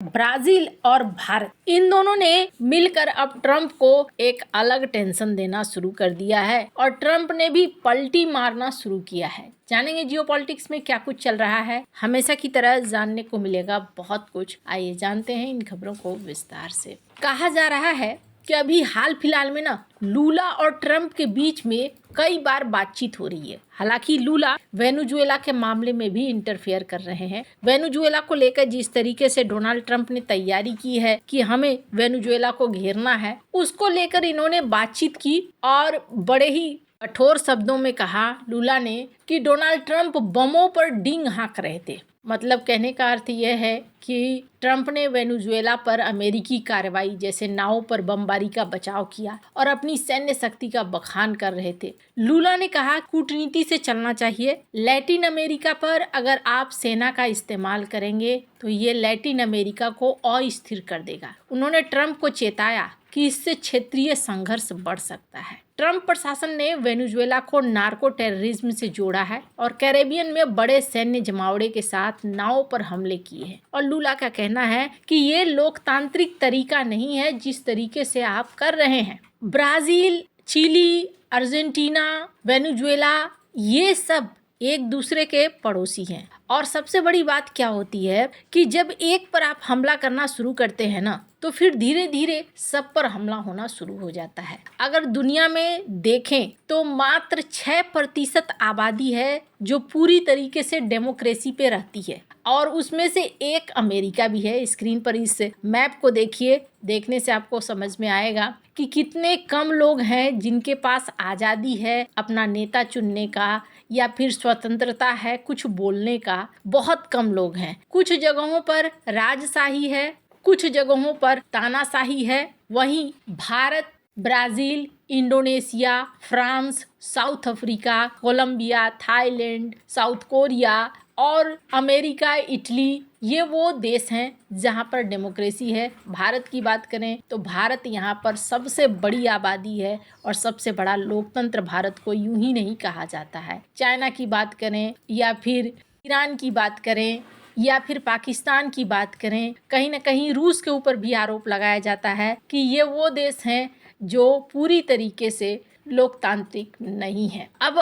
Brazil और भारत इन दोनों ने मिलकर अब ट्रंप को एक अलग टेंशन देना शुरू कर दिया है और ट्रंप ने भी पलटी मारना शुरू किया है। जानेंगे जियोपॉलिटिक्स में क्या कुछ चल रहा है। हमेशा की तरह जानने को मिलेगा बहुत कुछ। आइए जानते हैं इन खबरों को विस्तार से। कहा जा रहा है कि अभी हाल फिलहाल में ना लूला और ट्रंप के बीच में कई बार बातचीत हो रही है। हालांकि लूला वेनेजुएला के मामले में भी इंटरफेयर कर रहे हैं। वेनेजुएला को लेकर जिस तरीके से डोनाल्ड ट्रंप ने तैयारी की है कि हमें वेनेजुएला को घेरना है, उसको लेकर इन्होंने बातचीत की और बड़े ही कठोर शब्दों में कहा लूला ने कि डोनाल्ड ट्रंप बमों पर डींग हाँक रहे थे। मतलब कहने का अर्थ यह है कि ट्रंप ने वेनेजुएला पर अमेरिकी कार्रवाई जैसे नावों पर बमबारी का बचाव किया और अपनी सैन्य शक्ति का बखान कर रहे थे। लूला ने कहा कूटनीति से चलना चाहिए। लैटिन अमेरिका पर अगर आप सेना का इस्तेमाल करेंगे तो ये लैटिन अमेरिका को अस्थिर कर देगा। उन्होंने ट्रंप को चेताया कि इससे क्षेत्रीय संघर्ष बढ़ सकता है। ट्रंप प्रशासन ने वेनेजुएला को नार्को टेररिज्म से जोड़ा है और कैरेबियन में बड़े सैन्य जमावड़े के साथ नावों पर हमले किए हैं। और लूला का कहना है कि ये लोकतांत्रिक तरीका नहीं है जिस तरीके से आप कर रहे हैं। ब्राजील, चिली, अर्जेंटीना, वेनेजुएला ये सब एक दूसरे के पड़ोसी हैं। और सबसे बड़ी बात क्या होती है कि जब एक पर आप हमला करना शुरू करते हैं ना, तो फिर धीरे धीरे सब पर हमला होना शुरू हो जाता है। अगर दुनिया में देखें तो मात्र 6% आबादी है जो पूरी तरीके से डेमोक्रेसी पे रहती है और उसमें से एक अमेरिका भी है। स्क्रीन पर इस मैप को देखिए, देखने से आपको समझ में आएगा कि कितने कम लोग हैं जिनके पास आज़ादी है अपना नेता चुनने का या फिर स्वतंत्रता है कुछ बोलने का। बहुत कम लोग हैं। कुछ जगहों पर राजशाही है, कुछ जगहों पर तानाशाही है। वहीं Bharat, Brazil, Indonesia, France, South Africa, Colombia, Thailand, South Korea और अमेरिका, इटली ये वो देश हैं जहां पर डेमोक्रेसी है। भारत की बात करें तो भारत यहां पर सबसे बड़ी आबादी है और सबसे बड़ा लोकतंत्र भारत को यूं ही नहीं कहा जाता है। चाइना की बात करें या फिर ईरान की बात करें या फिर पाकिस्तान की बात करें, कहीं ना कहीं रूस के ऊपर भी आरोप लगाया जाता है कि ये वो देश हैं जो पूरी तरीके से लोकतांत्रिक नहीं है। अब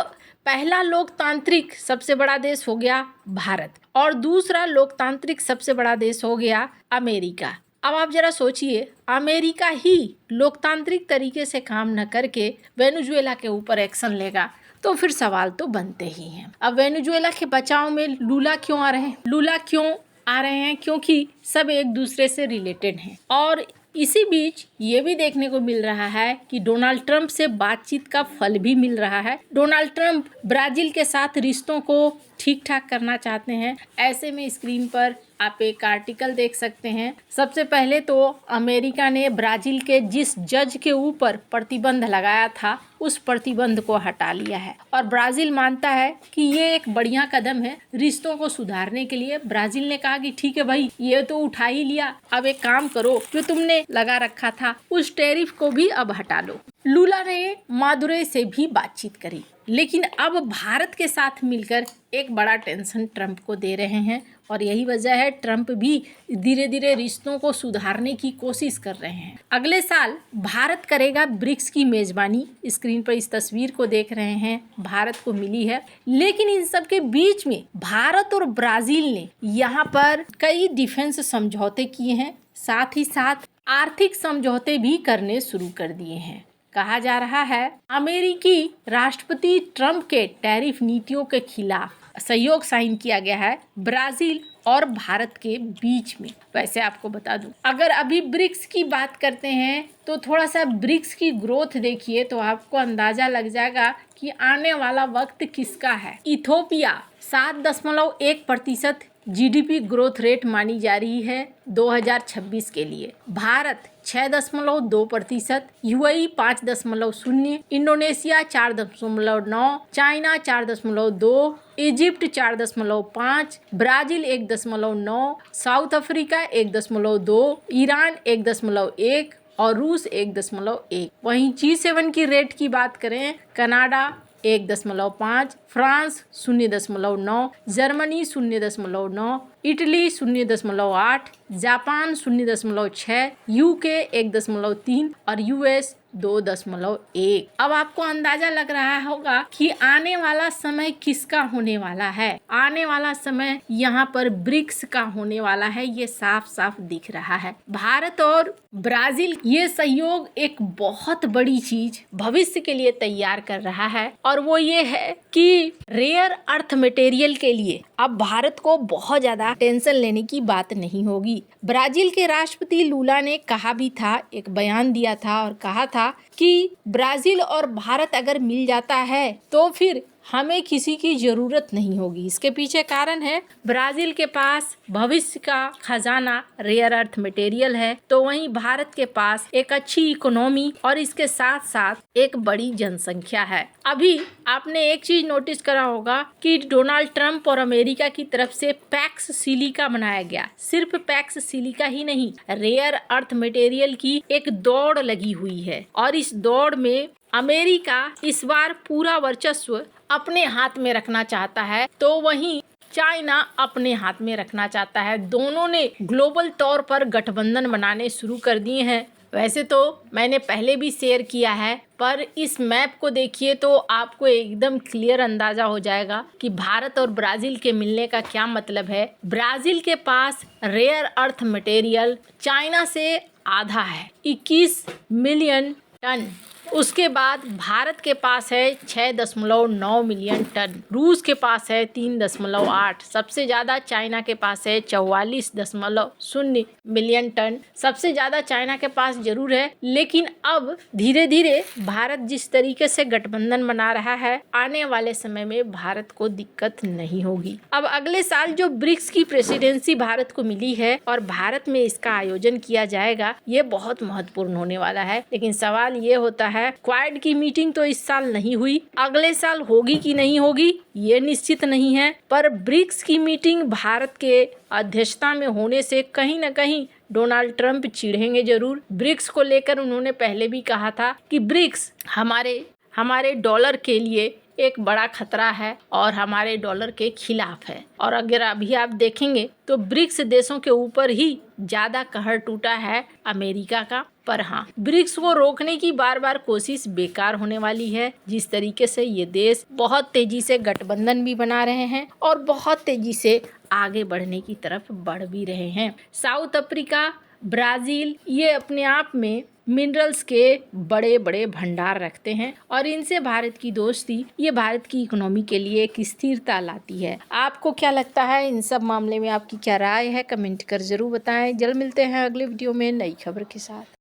पहला लोकतांत्रिक सबसे बड़ा देश हो गया भारत और दूसरा लोकतांत्रिक सबसे बड़ा देश हो गया अमेरिका। अब आप जरा सोचिए, अमेरिका ही लोकतांत्रिक तरीके से काम न करके वेनेजुएला के ऊपर एक्शन लेगा तो फिर सवाल तो बनते ही हैं। अब वेनेजुएला के बचाव में लूला क्यों आ रहे हैं? लूला क्यों आ रहे हैं? क्योंकि सब एक दूसरे से रिलेटेड हैं। और इसी बीच ये भी देखने को मिल रहा है कि डोनाल्ड ट्रंप से बातचीत का फल भी मिल रहा है। डोनाल्ड ट्रंप ब्राजील के साथ रिश्तों को ठीक ठाक करना चाहते हैं। ऐसे में स्क्रीन पर आप एक आर्टिकल देख सकते हैं। सबसे पहले तो अमेरिका ने ब्राजील के जिस जज के ऊपर प्रतिबंध लगाया था उस प्रतिबंध को हटा लिया है और ब्राजील मानता है कि ये एक बढ़िया कदम है रिश्तों को सुधारने के लिए। ब्राजील ने कहा कि ठीक है भाई, ये तो उठा ही लिया, अब एक काम करो, जो तुमने लगा रखा था उस टैरिफ को भी अब हटा लो। लूला ने मादुरै से भी बातचीत करी, लेकिन अब भारत के साथ मिलकर एक बड़ा टेंशन ट्रंप को दे रहे हैं और यही वजह है ट्रंप भी धीरे धीरे रिश्तों को सुधारने की कोशिश कर रहे हैं। अगले साल भारत करेगा ब्रिक्स की मेजबानी। स्क्रीन पर इस तस्वीर को देख रहे हैं, भारत को मिली है। लेकिन इन सब के बीच में भारत और ब्राजील ने यहाँ पर कई डिफेंस समझौते किए हैं, साथ ही साथ आर्थिक समझौते भी करने शुरू कर दिए हैं। कहा जा रहा है अमेरिकी राष्ट्रपति ट्रंप के टैरिफ नीतियों के खिलाफ सहयोग साइन किया गया है ब्राजील और भारत के बीच में। वैसे आपको बता दूं, अगर अभी ब्रिक्स की बात करते हैं तो थोड़ा सा ब्रिक्स की ग्रोथ देखिए तो आपको अंदाजा लग जाएगा कि आने वाला वक्त किसका है। इथोपिया 7.1% जीडीपी ग्रोथ रेट मानी जा रही है 2026 के लिए। Bharat 6.2%, UAE 5.0, Indonesia 4.9, China 4.2, Egypt 4.5, Brazil 1.9, south Africa 1.2, Iran 1.1 और रूस 1.1। वहीं G7 की रेट की बात करें, Canada 1.5, France 0.9, Germany 0.9, Italy 0.8, Japan 0.6, UK 1.3 और यूएस 2.1। अब आपको अंदाजा लग रहा होगा कि आने वाला समय किसका होने वाला है। आने वाला समय यहाँ पर ब्रिक्स का होने वाला है, ये साफ साफ दिख रहा है। भारत और ब्राजील ये सहयोग एक बहुत बड़ी चीज भविष्य के लिए तैयार कर रहा है, और वो ये है कि रेयर अर्थ मटेरियल के लिए अब भारत को बहुत ज्यादा टेंशन लेने की बात नहीं होगी। ब्राजील के राष्ट्रपति लूला ने कहा भी था, एक बयान दिया था और कहा था कि ब्राजील और भारत अगर मिल जाता है तो फिर हमें किसी की जरूरत नहीं होगी। इसके पीछे कारण है, ब्राजील के पास भविष्य का खजाना रेयर अर्थ मटेरियल है, तो वहीं भारत के पास एक अच्छी इकोनॉमी और इसके साथ साथ एक बड़ी जनसंख्या है। अभी आपने एक चीज नोटिस करा होगा कि डोनाल्ड ट्रंप और अमेरिका की तरफ से पैक्स सिलिका बनाया गया। सिर्फ पैक्स सिलिका ही नहीं, रेयर अर्थ मटेरियल की एक दौड़ लगी हुई है, और इस दौड़ में अमेरिका इस बार पूरा वर्चस्व अपने हाथ में रखना चाहता है, तो वहीं चाइना अपने हाथ में रखना चाहता है। दोनों ने ग्लोबल तौर पर गठबंधन बनाने शुरू कर दिए हैं। वैसे तो मैंने पहले भी शेयर किया है, पर इस मैप को देखिए तो आपको एकदम क्लियर अंदाजा हो जाएगा कि भारत और ब्राजील के मिलने का क्या मतलब है। ब्राजील के पास रेयर अर्थ मटेरियल चाइना से आधा है, 21 मिलियन टन। उसके बाद भारत के पास है 6.9 मिलियन टन, रूस के पास है 3.8, सबसे ज़्यादा चाइना के पास है 44.0 मिलियन टन। सबसे ज़्यादा चाइना के पास जरूर है, लेकिन अब धीरे धीरे भारत जिस तरीके से गठबंधन बना रहा है, आने वाले समय में भारत को दिक्कत नहीं होगी। अब अगले साल जो ब्रिक्स की प्रेसिडेंसी भारत को मिली है और भारत में इसका आयोजन किया जाएगा, ये बहुत महत्वपूर्ण होने वाला है। लेकिन सवाल ये होता है, क्वाड की मीटिंग तो इस साल नहीं हुई, अगले साल होगी कि नहीं होगी ये निश्चित नहीं है, पर ब्रिक्स की मीटिंग भारत के अध्यक्षता में होने से कहीं न कहीं डोनाल्ड ट्रंप चिढ़ेंगे जरूर। ब्रिक्स को लेकर उन्होंने पहले भी कहा था कि ब्रिक्स हमारे डॉलर के लिए एक बड़ा खतरा है और हमारे डॉलर के खिलाफ है। और अगर अभी आप देखेंगे तो ब्रिक्स देशों के ऊपर ही ज्यादा कहर टूटा है अमेरिका का। पर हाँ, ब्रिक्स को रोकने की बार बार कोशिश बेकार होने वाली है। जिस तरीके से ये देश बहुत तेजी से गठबंधन भी बना रहे हैं और बहुत तेजी से आगे बढ़ने की तरफ बढ़ भी रहे हैं। साउथ अफ्रीका, ब्राजील ये अपने आप में मिनरल्स के बड़े बड़े भंडार रखते हैं, और इनसे भारत की दोस्ती ये भारत की इकोनॉमी के लिए एक स्थिरता लाती है। आपको क्या लगता है, इन सब मामले में आपकी क्या राय है, कमेंट कर जरूर बताएं। जल्द मिलते हैं अगले वीडियो में नई खबर के साथ।